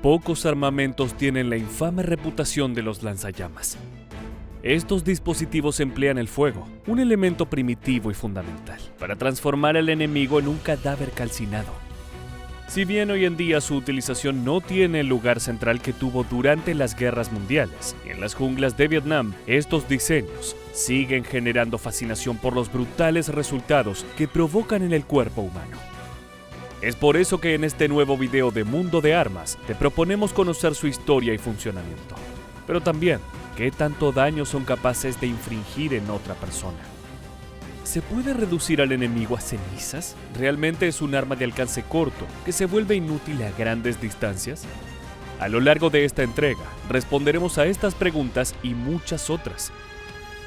Pocos armamentos tienen la infame reputación de los lanzallamas. Estos dispositivos emplean el fuego, un elemento primitivo y fundamental, para transformar al enemigo en un cadáver calcinado. Si bien hoy en día su utilización no tiene el lugar central que tuvo durante las guerras mundiales y en las junglas de Vietnam, estos diseños siguen generando fascinación por los brutales resultados que provocan en el cuerpo humano. Es por eso que en este nuevo video de Mundo de Armas te proponemos conocer su historia y funcionamiento, pero también qué tanto daño son capaces de infligir en otra persona. ¿Se puede reducir al enemigo a cenizas? ¿Realmente es un arma de alcance corto que se vuelve inútil a grandes distancias? A lo largo de esta entrega, responderemos a estas preguntas y muchas otras.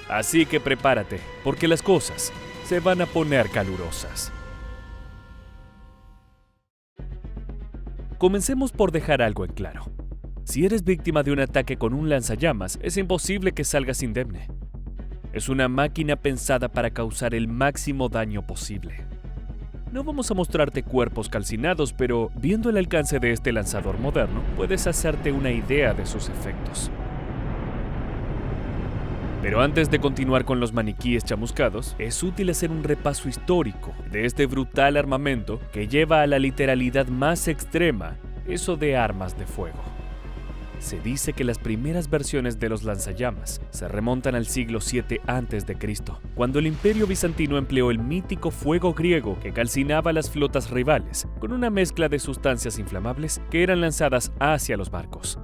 Así que prepárate, porque las cosas se van a poner calurosas. Comencemos por dejar algo en claro. Si eres víctima de un ataque con un lanzallamas, es imposible que salgas indemne. Es una máquina pensada para causar el máximo daño posible. No vamos a mostrarte cuerpos calcinados, pero viendo el alcance de este lanzador moderno, puedes hacerte una idea de sus efectos. Pero antes de continuar con los maniquíes chamuscados, es útil hacer un repaso histórico de este brutal armamento que lleva a la literalidad más extrema eso de armas de fuego. Se dice que las primeras versiones de los lanzallamas se remontan al siglo VII a.C., cuando el Imperio Bizantino empleó el mítico fuego griego que calcinaba las flotas rivales con una mezcla de sustancias inflamables que eran lanzadas hacia los barcos.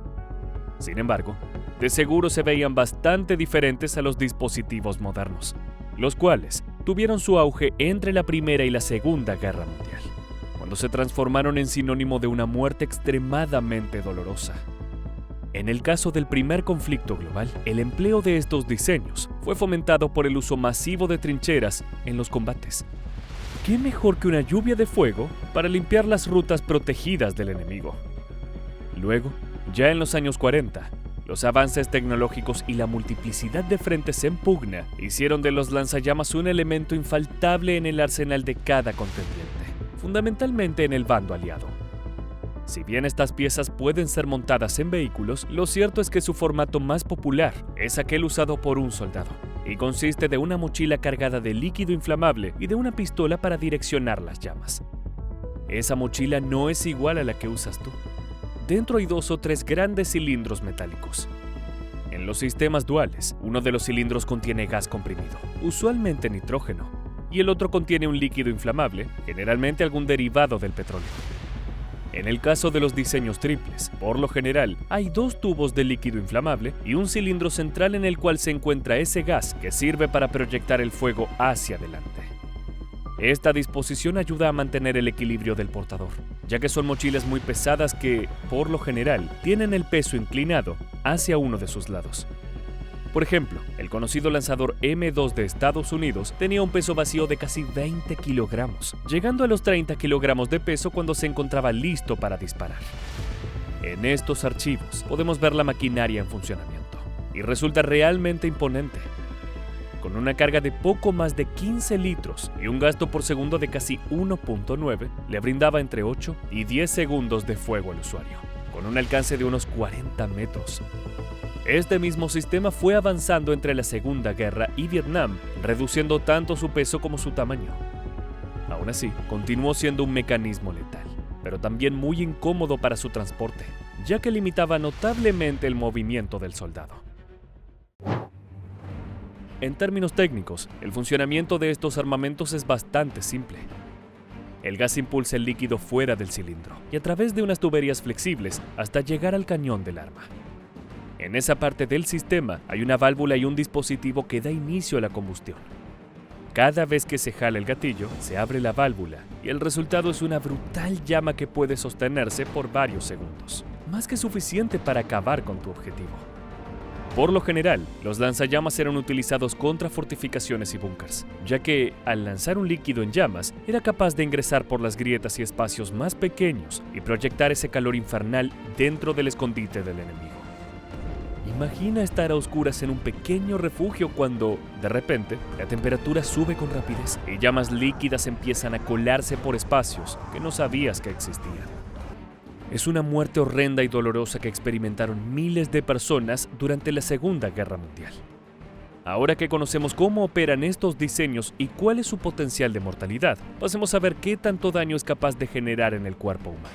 Sin embargo, de seguro se veían bastante diferentes a los dispositivos modernos, los cuales tuvieron su auge entre la Primera y la Segunda Guerra Mundial, cuando se transformaron en sinónimo de una muerte extremadamente dolorosa. En el caso del primer conflicto global, el empleo de estos diseños fue fomentado por el uso masivo de trincheras en los combates. ¿Qué mejor que una lluvia de fuego para limpiar las rutas protegidas del enemigo? Luego, ya en los años 40, los avances tecnológicos y la multiplicidad de frentes en pugna hicieron de los lanzallamas un elemento infaltable en el arsenal de cada contendiente, fundamentalmente en el bando aliado. Si bien estas piezas pueden ser montadas en vehículos, lo cierto es que su formato más popular es aquel usado por un soldado, y consiste de una mochila cargada de líquido inflamable y de una pistola para direccionar las llamas. Esa mochila no es igual a la que usas tú. Dentro hay 2 o 3 grandes cilindros metálicos. En los sistemas duales, uno de los cilindros contiene gas comprimido, usualmente nitrógeno, y el otro contiene un líquido inflamable, generalmente algún derivado del petróleo. En el caso de los diseños triples, por lo general, hay 2 tubos de líquido inflamable y un cilindro central en el cual se encuentra ese gas que sirve para proyectar el fuego hacia adelante. Esta disposición ayuda a mantener el equilibrio del portador, ya que son mochilas muy pesadas que, por lo general, tienen el peso inclinado hacia uno de sus lados. Por ejemplo, el conocido lanzador M2 de Estados Unidos tenía un peso vacío de casi 20 kilogramos, llegando a los 30 kilogramos de peso cuando se encontraba listo para disparar. En estos archivos podemos ver la maquinaria en funcionamiento, y resulta realmente imponente. Con una carga de poco más de 15 litros y un gasto por segundo de casi 1.9, le brindaba entre 8 y 10 segundos de fuego al usuario, con un alcance de unos 40 metros. Este mismo sistema fue avanzando entre la Segunda Guerra y Vietnam, reduciendo tanto su peso como su tamaño. Aún así, continuó siendo un mecanismo letal, pero también muy incómodo para su transporte, ya que limitaba notablemente el movimiento del soldado. En términos técnicos, el funcionamiento de estos armamentos es bastante simple. El gas impulsa el líquido fuera del cilindro y a través de unas tuberías flexibles hasta llegar al cañón del arma. En esa parte del sistema hay una válvula y un dispositivo que da inicio a la combustión. Cada vez que se jala el gatillo, se abre la válvula y el resultado es una brutal llama que puede sostenerse por varios segundos, más que suficiente para acabar con tu objetivo. Por lo general, los lanzallamas eran utilizados contra fortificaciones y búnkers, ya que, al lanzar un líquido en llamas, era capaz de ingresar por las grietas y espacios más pequeños y proyectar ese calor infernal dentro del escondite del enemigo. Imagina estar a oscuras en un pequeño refugio cuando, de repente, la temperatura sube con rapidez y llamas líquidas empiezan a colarse por espacios que no sabías que existían. Es una muerte horrenda y dolorosa que experimentaron miles de personas durante la Segunda Guerra Mundial. Ahora que conocemos cómo operan estos diseños y cuál es su potencial de mortalidad, pasemos a ver qué tanto daño es capaz de generar en el cuerpo humano.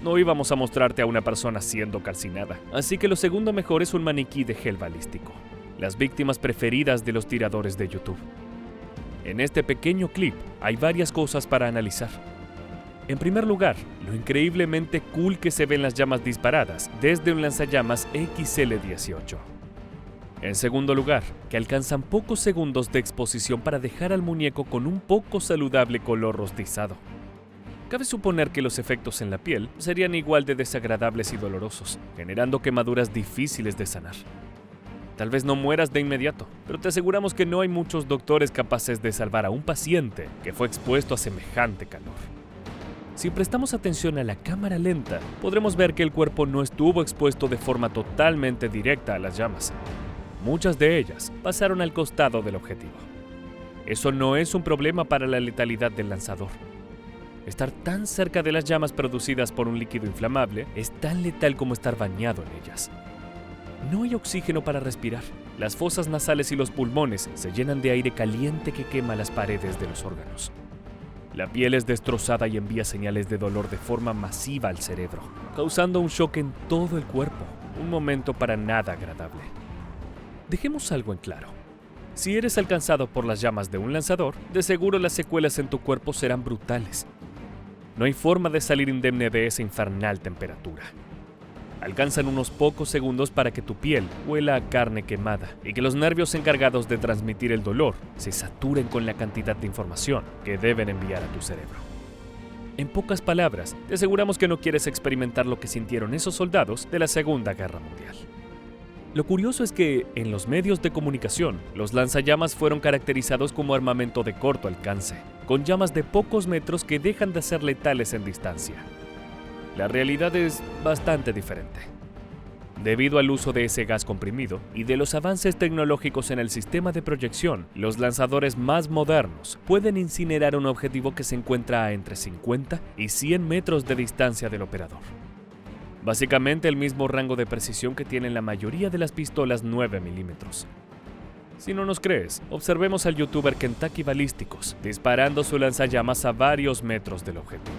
No íbamos a mostrarte a una persona siendo calcinada, así que lo segundo mejor es un maniquí de gel balístico, las víctimas preferidas de los tiradores de YouTube. En este pequeño clip hay varias cosas para analizar. En primer lugar, lo increíblemente cool que se ven las llamas disparadas desde un lanzallamas XL-18. En segundo lugar, que alcanzan pocos segundos de exposición para dejar al muñeco con un poco saludable color rostizado. Cabe suponer que los efectos en la piel serían igual de desagradables y dolorosos, generando quemaduras difíciles de sanar. Tal vez no mueras de inmediato, pero te aseguramos que no hay muchos doctores capaces de salvar a un paciente que fue expuesto a semejante calor. Si prestamos atención a la cámara lenta, podremos ver que el cuerpo no estuvo expuesto de forma totalmente directa a las llamas. Muchas de ellas pasaron al costado del objetivo. Eso no es un problema para la letalidad del lanzador. Estar tan cerca de las llamas producidas por un líquido inflamable es tan letal como estar bañado en ellas. No hay oxígeno para respirar. Las fosas nasales y los pulmones se llenan de aire caliente que quema las paredes de los órganos. La piel es destrozada y envía señales de dolor de forma masiva al cerebro, causando un shock en todo el cuerpo, un momento para nada agradable. Dejemos algo en claro. Si eres alcanzado por las llamas de un lanzador, de seguro las secuelas en tu cuerpo serán brutales. No hay forma de salir indemne de esa infernal temperatura. Alcanzan unos pocos segundos para que tu piel huela a carne quemada y que los nervios encargados de transmitir el dolor se saturen con la cantidad de información que deben enviar a tu cerebro. En pocas palabras, te aseguramos que no quieres experimentar lo que sintieron esos soldados de la Segunda Guerra Mundial. Lo curioso es que, en los medios de comunicación, los lanzallamas fueron caracterizados como armamento de corto alcance, con llamas de pocos metros que dejan de ser letales en distancia. La realidad es bastante diferente. Debido al uso de ese gas comprimido y de los avances tecnológicos en el sistema de proyección, los lanzadores más modernos pueden incinerar un objetivo que se encuentra a entre 50 y 100 metros de distancia del operador. Básicamente el mismo rango de precisión que tienen la mayoría de las pistolas 9 milímetros. Si no nos crees, observemos al youtuber Kentucky Balísticos disparando su lanzallamas a varios metros del objetivo.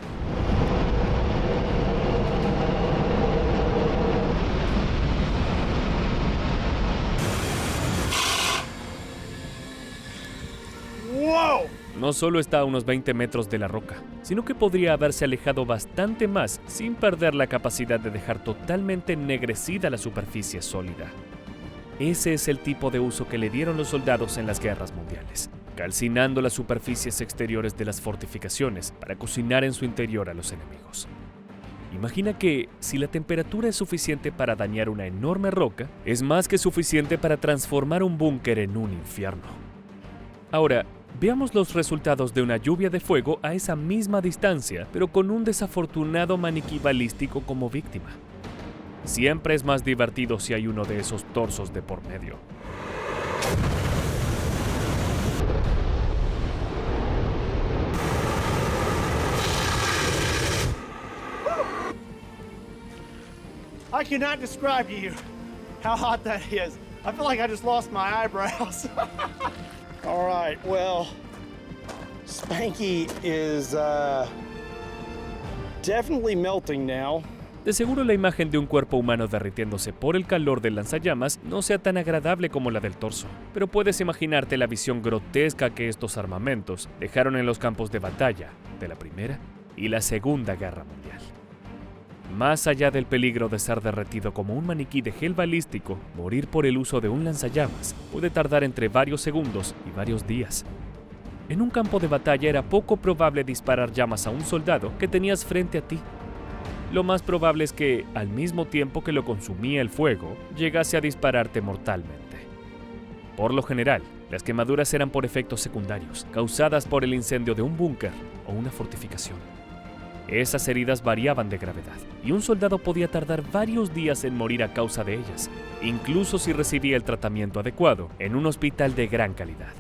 No solo está a unos 20 metros de la roca, sino que podría haberse alejado bastante más sin perder la capacidad de dejar totalmente ennegrecida la superficie sólida. Ese es el tipo de uso que le dieron los soldados en las guerras mundiales, calcinando las superficies exteriores de las fortificaciones para cocinar en su interior a los enemigos. Imagina que, si la temperatura es suficiente para dañar una enorme roca, es más que suficiente para transformar un búnker en un infierno. Ahora, veamos los resultados de una lluvia de fuego a esa misma distancia, pero con un desafortunado maniquí balístico como víctima. Siempre es más divertido si hay uno de esos torsos de por medio. I cannot describe to you how hot that is. I feel like I just lost my eyebrows. All right, well, Spanky is definitely melting now. De seguro la imagen de un cuerpo humano derritiéndose por el calor del lanzallamas no sea tan agradable como la del torso, pero puedes imaginarte la visión grotesca que estos armamentos dejaron en los campos de batalla de la Primera y la Segunda Guerra Mundial. Más allá del peligro de ser derretido como un maniquí de gel balístico, morir por el uso de un lanzallamas puede tardar entre varios segundos y varios días. En un campo de batalla era poco probable disparar llamas a un soldado que tenías frente a ti. Lo más probable es que, al mismo tiempo que lo consumía el fuego, llegase a dispararte mortalmente. Por lo general, las quemaduras eran por efectos secundarios, causadas por el incendio de un búnker o una fortificación. Esas heridas variaban de gravedad, y un soldado podía tardar varios días en morir a causa de ellas, incluso si recibía el tratamiento adecuado en un hospital de gran calidad.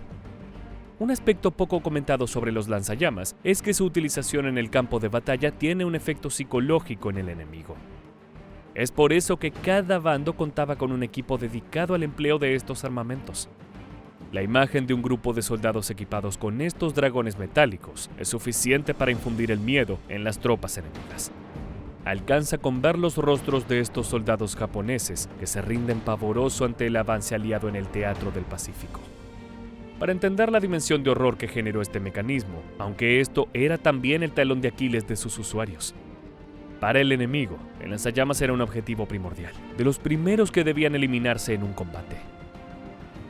Un aspecto poco comentado sobre los lanzallamas es que su utilización en el campo de batalla tiene un efecto psicológico en el enemigo. Es por eso que cada bando contaba con un equipo dedicado al empleo de estos armamentos. La imagen de un grupo de soldados equipados con estos dragones metálicos es suficiente para infundir el miedo en las tropas enemigas. Alcanza con ver los rostros de estos soldados japoneses que se rinden pavoroso ante el avance aliado en el teatro del Pacífico. Para entender la dimensión de horror que generó este mecanismo, aunque esto era también el talón de Aquiles de sus usuarios. Para el enemigo, el lanzallamas era un objetivo primordial, de los primeros que debían eliminarse en un combate.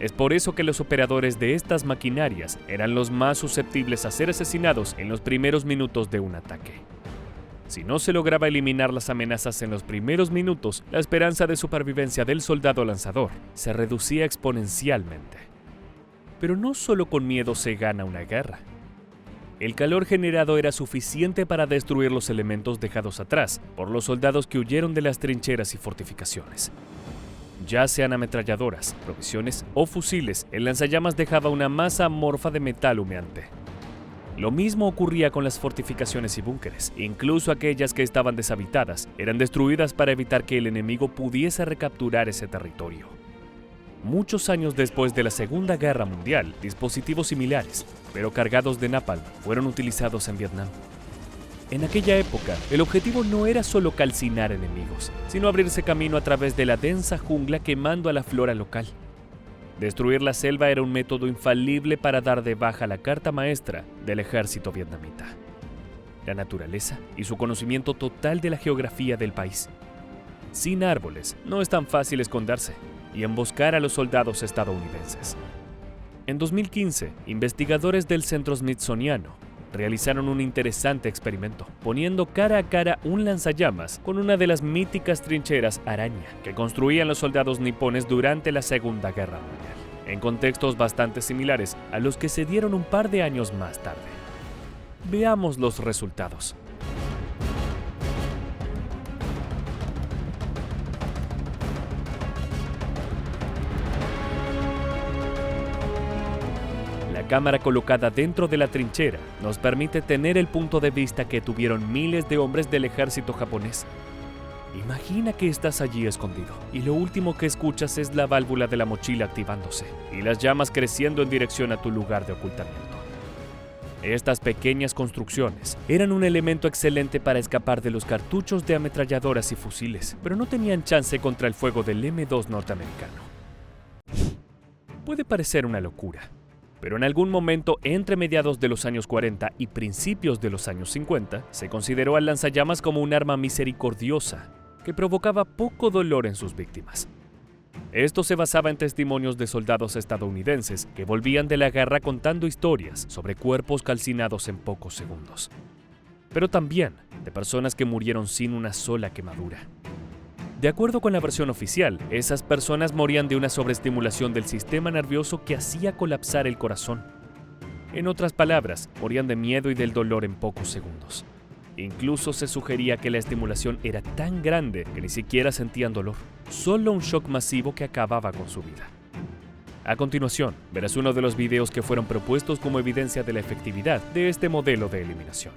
Es por eso que los operadores de estas maquinarias eran los más susceptibles a ser asesinados en los primeros minutos de un ataque. Si no se lograba eliminar las amenazas en los primeros minutos, la esperanza de supervivencia del soldado lanzador se reducía exponencialmente. Pero no solo con miedo se gana una guerra. El calor generado era suficiente para destruir los elementos dejados atrás por los soldados que huyeron de las trincheras y fortificaciones. Ya sean ametralladoras, provisiones o fusiles, el lanzallamas dejaba una masa amorfa de metal humeante. Lo mismo ocurría con las fortificaciones y búnkeres. Incluso aquellas que estaban deshabitadas eran destruidas para evitar que el enemigo pudiese recapturar ese territorio. Muchos años después de la Segunda Guerra Mundial, dispositivos similares, pero cargados de napalm, fueron utilizados en Vietnam. En aquella época, el objetivo no era solo calcinar enemigos, sino abrirse camino a través de la densa jungla quemando a la flora local. Destruir la selva era un método infalible para dar de baja la carta maestra del ejército vietnamita: la naturaleza y su conocimiento total de la geografía del país. Sin árboles, no es tan fácil esconderse y emboscar a los soldados estadounidenses. En 2015, investigadores del Centro Smithsoniano realizaron un interesante experimento, poniendo cara a cara un lanzallamas con una de las míticas trincheras araña que construían los soldados nipones durante la Segunda Guerra Mundial, en contextos bastante similares a los que se dieron un par de años más tarde. Veamos los resultados. La cámara colocada dentro de la trinchera nos permite tener el punto de vista que tuvieron miles de hombres del ejército japonés. Imagina que estás allí escondido y lo último que escuchas es la válvula de la mochila activándose y las llamas creciendo en dirección a tu lugar de ocultamiento. Estas pequeñas construcciones eran un elemento excelente para escapar de los cartuchos de ametralladoras y fusiles, pero no tenían chance contra el fuego del M2 norteamericano. Puede parecer una locura, pero en algún momento entre mediados de los años 40 y principios de los años 50, se consideró al lanzallamas como un arma misericordiosa que provocaba poco dolor en sus víctimas. Esto se basaba en testimonios de soldados estadounidenses que volvían de la guerra contando historias sobre cuerpos calcinados en pocos segundos, pero también de personas que murieron sin una sola quemadura. De acuerdo con la versión oficial, esas personas morían de una sobreestimulación del sistema nervioso que hacía colapsar el corazón. En otras palabras, morían de miedo y del dolor en pocos segundos. Incluso se sugería que la estimulación era tan grande que ni siquiera sentían dolor, solo un shock masivo que acababa con su vida. A continuación, verás uno de los videos que fueron propuestos como evidencia de la efectividad de este modelo de eliminación.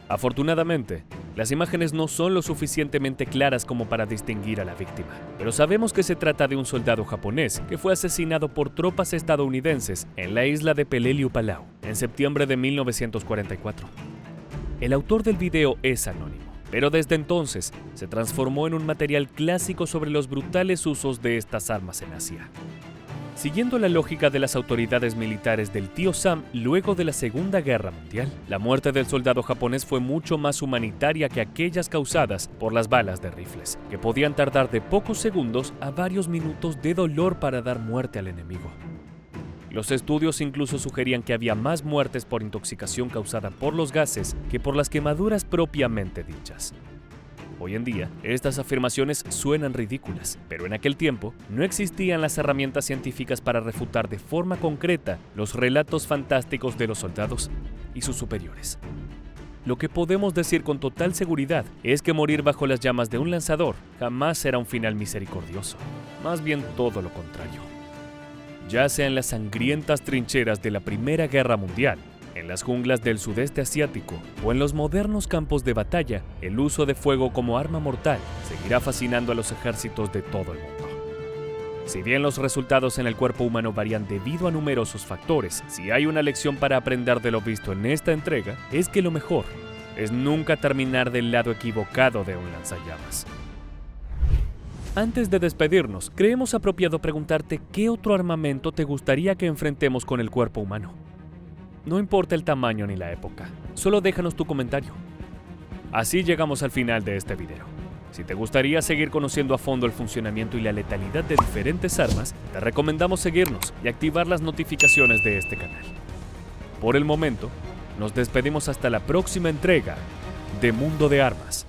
Afortunadamente, las imágenes no son lo suficientemente claras como para distinguir a la víctima, pero sabemos que se trata de un soldado japonés que fue asesinado por tropas estadounidenses en la isla de Peleliu, Palau, en septiembre de 1944. El autor del video es anónimo, pero desde entonces se transformó en un material clásico sobre los brutales usos de estas armas en Asia. Siguiendo la lógica de las autoridades militares del Tío Sam luego de la Segunda Guerra Mundial, la muerte del soldado japonés fue mucho más humanitaria que aquellas causadas por las balas de rifles, que podían tardar de pocos segundos a varios minutos de dolor para dar muerte al enemigo. Los estudios incluso sugerían que había más muertes por intoxicación causada por los gases que por las quemaduras propiamente dichas. Hoy en día, estas afirmaciones suenan ridículas, pero en aquel tiempo no existían las herramientas científicas para refutar de forma concreta los relatos fantásticos de los soldados, y sus superiores. Lo que podemos decir con total seguridad es que morir bajo las llamas de un lanzador jamás será un final misericordioso, más bien todo lo contrario. Ya sea en las sangrientas trincheras de la Primera Guerra Mundial, en las junglas del sudeste asiático o en los modernos campos de batalla, el uso de fuego como arma mortal seguirá fascinando a los ejércitos de todo el mundo. Si bien los resultados en el cuerpo humano varían debido a numerosos factores, si hay una lección para aprender de lo visto en esta entrega, es que lo mejor es nunca terminar del lado equivocado de un lanzallamas. Antes de despedirnos, creemos apropiado preguntarte qué otro armamento te gustaría que enfrentemos con el cuerpo humano. No importa el tamaño ni la época, solo déjanos tu comentario. Así llegamos al final de este video. Si te gustaría seguir conociendo a fondo el funcionamiento y la letalidad de diferentes armas, te recomendamos seguirnos y activar las notificaciones de este canal. Por el momento, nos despedimos hasta la próxima entrega de Mundo de Armas.